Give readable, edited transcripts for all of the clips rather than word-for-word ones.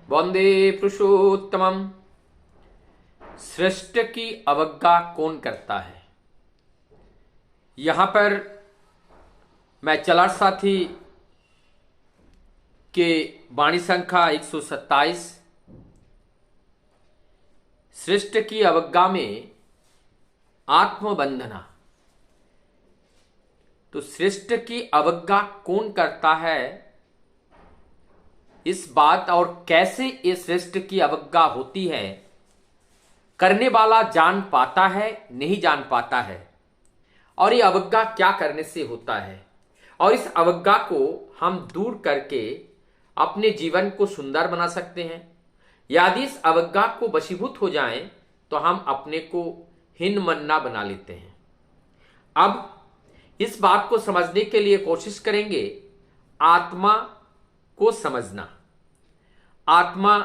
वंदे पुरुषोत्तमम। सृष्टि की अवज्ञा कौन करता है? यहां पर मैं चलार साथी के वाणी संख्या 127 सृष्टि की अवज्ञा में आत्मबंधना। तो सृष्टि की अवज्ञा कौन करता है, इस बात और कैसे ये सृष्टि की अवज्ञा होती है, करने वाला जान पाता है नहीं जान पाता है, और ये अवज्ञा क्या करने से होता है, और इस अवज्ञा को हम दूर करके अपने जीवन को सुंदर बना सकते हैं। यदि इस अवज्ञा को वशीभूत हो जाएं तो हम अपने को हीनमन्ना बना लेते हैं। अब इस बात को समझने के लिए कोशिश करेंगे आत्मा को समझना। आत्मा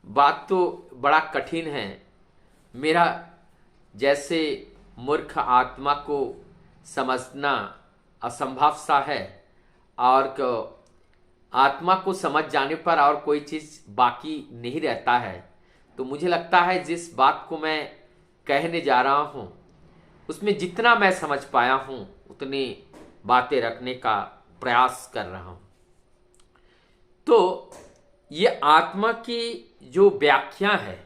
बात तो बड़ा कठिन है। मेरा जैसे मूर्ख आत्मा को समझना असंभव सा है, और आत्मा को समझ जाने पर और कोई चीज बाकी नहीं रहता है। तो मुझे लगता है जिस बात को मैं कहने जा रहा हूं उसमें जितना मैं समझ पाया हूं उतनी बातें रखने का प्रयास कर रहा हूं। तो ये आत्मा की जो व्याख्या है,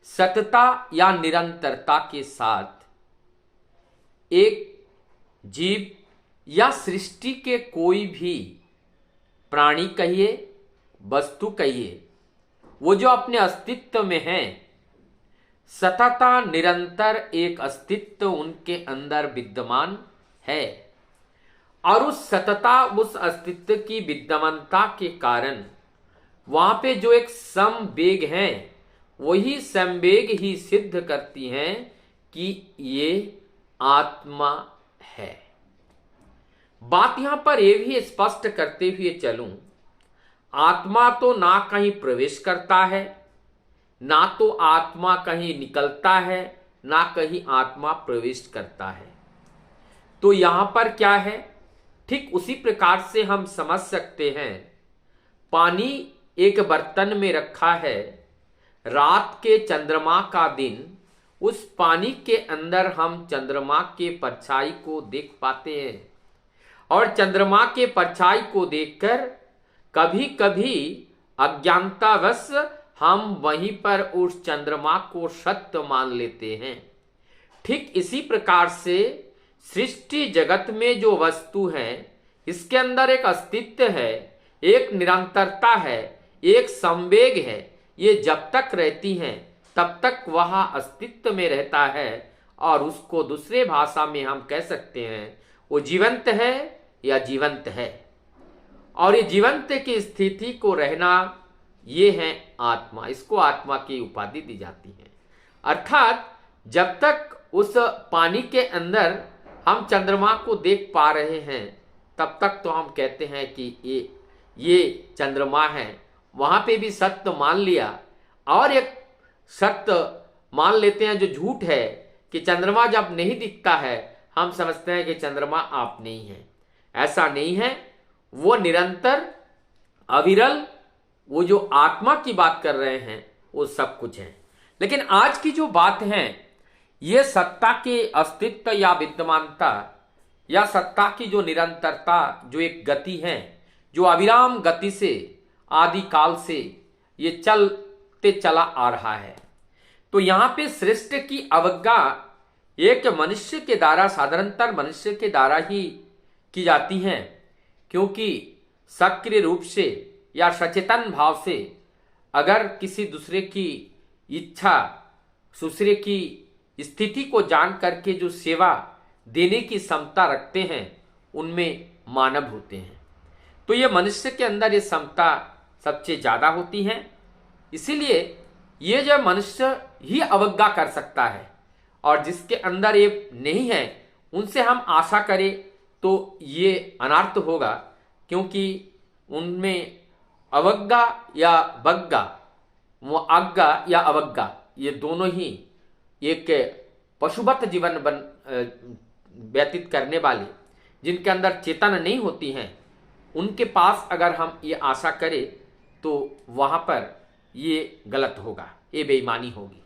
सतता या निरंतरता के साथ एक जीव या सृष्टि के कोई भी प्राणी कहिए, वस्तु कहिए, वो जो अपने अस्तित्व में है, सतता निरंतर एक अस्तित्व उनके अंदर विद्यमान है, और उस सतता उस अस्तित्व की विद्यमानता के कारण वहां पे जो एक समवेग है, वही समवेग ही सिद्ध करती हैं कि ये आत्मा है। बात यहां पर यह भी स्पष्ट करते हुए चलूं, आत्मा तो ना कहीं प्रवेश करता है, ना तो आत्मा कहीं निकलता है, ना कहीं आत्मा प्रवेश करता है। तो यहां पर क्या है, ठीक उसी प्रकार से हम समझ सकते हैं। पानी एक बर्तन में रखा है, रात के चंद्रमा का दिन, उस पानी के अंदर हम चंद्रमा के परछाई को देख पाते हैं, और चंद्रमा के परछाई को देखकर कभी कभी अज्ञानतावश हम वहीं पर उस चंद्रमा को सत्य मान लेते हैं। ठीक इसी प्रकार से सृष्टि जगत में जो वस्तु है, इसके अंदर एक अस्तित्व है, एक निरंतरता है, एक संवेग है। ये जब तक रहती हैं तब तक वह अस्तित्व में रहता है, और उसको दूसरे भाषा में हम कह सकते हैं वो जीवंत है या जीवंत है। और ये जीवंत की स्थिति को रहना, ये है आत्मा। इसको आत्मा की उपाधि दी जाती है। अर्थात जब तक उस पानी के अंदर हम चंद्रमा को देख पा रहे हैं, तब तक तो हम कहते हैं कि ये चंद्रमा है। वहां पे भी सत्य मान लिया, और एक सत्य मान लेते हैं जो झूठ है, कि चंद्रमा जब नहीं दिखता है हम समझते हैं कि चंद्रमा आप नहीं है। ऐसा नहीं है, वो निरंतर अविरल, वो जो आत्मा की बात कर रहे हैं वो सब कुछ है। लेकिन आज की जो बात है, ये सत्ता के अस्तित्व या विद्यमानता, या सत्ता की जो निरंतरता, जो एक गति है, जो अविराम गति से आदि काल से ये चलते चला आ रहा है। तो यहां पे सृष्टि की अवज्ञा एक मनुष्य के द्वारा, साधारणतः मनुष्य के द्वारा ही की जाती हैं, क्योंकि सक्रिय रूप से या सचेतन भाव से अगर किसी दूसरे की इच्छा, दूसरे की स्थिति को जान करके जो सेवा देने की क्षमता रखते हैं, उनमें मानव होते हैं। तो ये मनुष्य के अंदर ये क्षमता सबसे ज्यादा होती है। इसीलिए ये जो मनुष्य ही अवज्ञा कर सकता है, और जिसके अंदर ये नहीं है उनसे हम आशा करें तो ये अनर्थ होगा, क्योंकि उनमें अवज्ञा या वज्ञा, वो आज्ञा या अवज्ञा, ये दोनों ही एक पशुवत जीवन व्यतीत करने वाले, जिनके अंदर चेतना नहीं होती हैं, उनके पास अगर हम ये आशा करें तो वहां पर ये गलत होगा, ये बेईमानी होगी।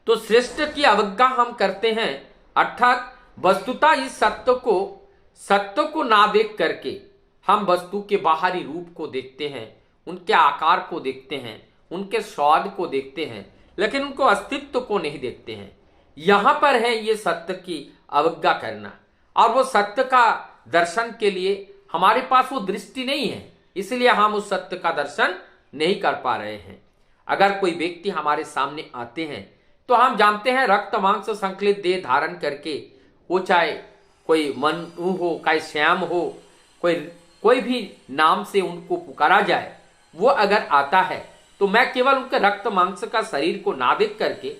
तो श्रेष्ठ की अवज्ञा हम करते हैं, अर्थात वस्तुतः इस सत्य को ना देख करके हम वस्तु के बाहरी रूप को देखते हैं, उनके आकार को देखते हैं, उनके स्वाद को देखते हैं, लेकिन उनको अस्तित्व को नहीं देखते हैं। यहां पर है ये सत्य की अवज्ञा करना। और वो सत्य का दर्शन के लिए हमारे पास वो दृष्टि नहीं है, इसलिए हम उस सत्य का दर्शन नहीं कर पा रहे हैं। अगर कोई व्यक्ति हमारे सामने आते हैं तो हम जानते हैं रक्त मांस संकलित देह धारण करके, वो चाहे कोई मनु हो, चाहे श्याम हो, कोई भी नाम से उनको पुकारा जाए, वो अगर आता है तो मैं केवल उनके रक्त मांस का शरीर को ना देख करके,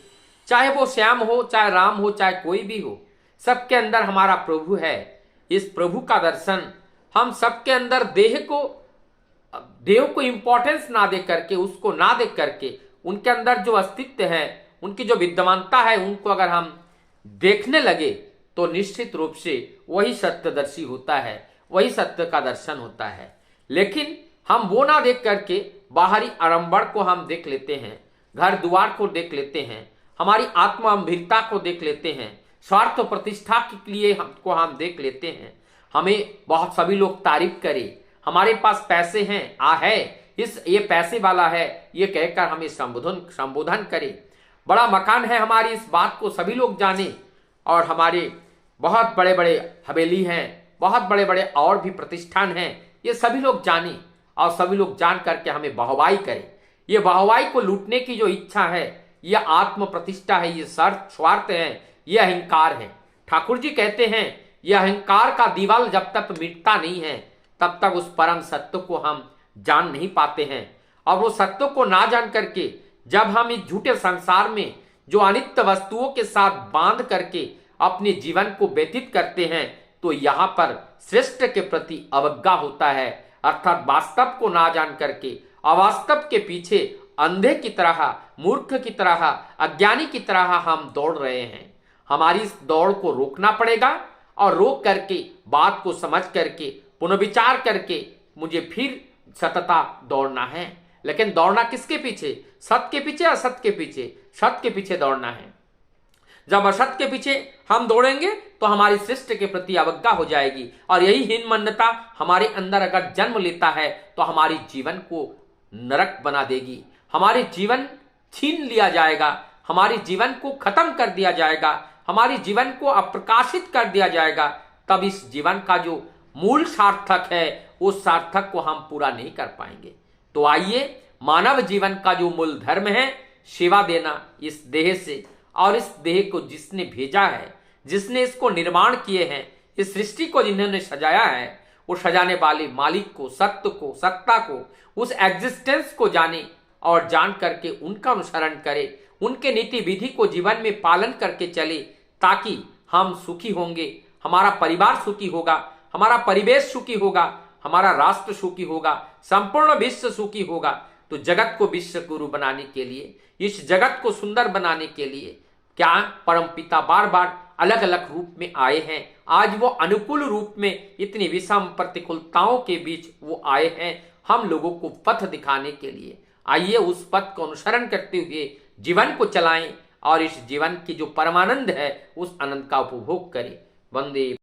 चाहे वो श्याम हो, चाहे राम हो, चाहे कोई भी हो, सबके अंदर हमारा प्रभु है। इस प्रभु का दर्शन हम सबके अंदर देह को इंपॉर्टेंस ना दे करके, उसको ना देख करके, उनके अंदर जो अस्तित्व है, उनकी जो विद्यमानता है, उनको अगर हम देखने लगे तो निश्चित रूप से वही सत्यदर्शी होता है, वही सत्य का दर्शन होता है। लेकिन हम वो ना देख करके बाहरी आडंबर को हम देख लेते हैं, घर द्वार को देख लेते हैं, हमारी आत्मअंभीरता को देख लेते हैं, स्वार्थ प्रतिष्ठा के लिए हमको हम देख लेते हैं। हमें बहुत सभी लोग तारीफ करें, हमारे पास पैसे हैं, ये पैसे वाला है, ये कहकर हमें संबोधन करे, बड़ा मकान है हमारी, इस बात को सभी लोग जाने, और हमारे बहुत बड़े बड़े हवेली हैं, बहुत बड़े बड़े और भी प्रतिष्ठान हैं, ये सभी लोग जाने और सभी लोग जान करके हमें वाहवाही करें। ये वाहवाही को लूटने की जो इच्छा है, ये आत्म प्रतिष्ठा है, ये स्वार्थ है, ये अहंकार है। ठाकुर जी कहते हैं यह अहंकार का दीवाल जब तक मिटता नहीं है तब तक उस परम सत्य को हम जान नहीं पाते हैं। और वो सत्य को ना जान करके जब हम इस झूठे संसार में जो अनित्य वस्तुओं के साथ बांध करके अपने जीवन को व्यतीत करते हैं, तो यहाँ पर श्रेष्ठ के प्रति अवज्ञा होता है। अर्थात वास्तव को ना जान करके अवास्तव के पीछे अंधे की तरह, मूर्ख की तरह, अज्ञानी की तरह हम दौड़ रहे हैं। हमारी इस दौड़ को रोकना पड़ेगा, और रोक करके बात को समझ करके पुनर्विचार करके मुझे फिर सतता दौड़ना है। लेकिन दौड़ना किसके पीछे? सत्य के पीछे, असत के पीछे? सत्य के पीछे दौड़ना है। जब असत के पीछे हम दौड़ेंगे तो हमारी श्रेष्ठ के प्रति अवज्ञा हो जाएगी, और यही हीनमन्यता हमारे अंदर अगर जन्म लेता है तो हमारी जीवन को नरक बना देगी, हमारे जीवन छीन लिया जाएगा, हमारे जीवन को खत्म कर दिया जाएगा, हमारे जीवन को अप्रकाशित कर दिया जाएगा। तब इस जीवन का जो मूल सार्थक है, उस सार्थक को हम पूरा नहीं कर पाएंगे। तो आइए, मानव जीवन का जो मूल धर्म है, सेवा देना इस देह से, और इस देह को जिसने भेजा है, जिसने इसको निर्माण किए हैं, इस सृष्टि को जिन्होंने सजाया है, वो सजाने वाले मालिक को, सत्य को, सत्ता को, उस एग्जिस्टेंस को जाने और जान करके उनका अनुसरण करे, उनके नीति विधि को जीवन में पालन करके चले, ताकि हम सुखी होंगे, हमारा परिवार सुखी होगा, हमारा परिवेश सुखी होगा, हमारा राष्ट्र सुखी होगा, संपूर्ण विश्व सुखी होगा। तो जगत को विश्व गुरु बनाने के लिए, इस जगत को सुंदर बनाने के लिए क्या परमपिता बार बार अलग अलग रूप में आए हैं। आज वो अनुकूल रूप में इतनी विषम प्रतिकूलताओं के बीच वो आए हैं, हम लोगों को पथ दिखाने के लिए। आइए उस पथ को अनुसरण करते हुए जीवन को चलाएं, और इस जीवन की जो परमानंद है, उस आनंद का उपभोग करें। वंदे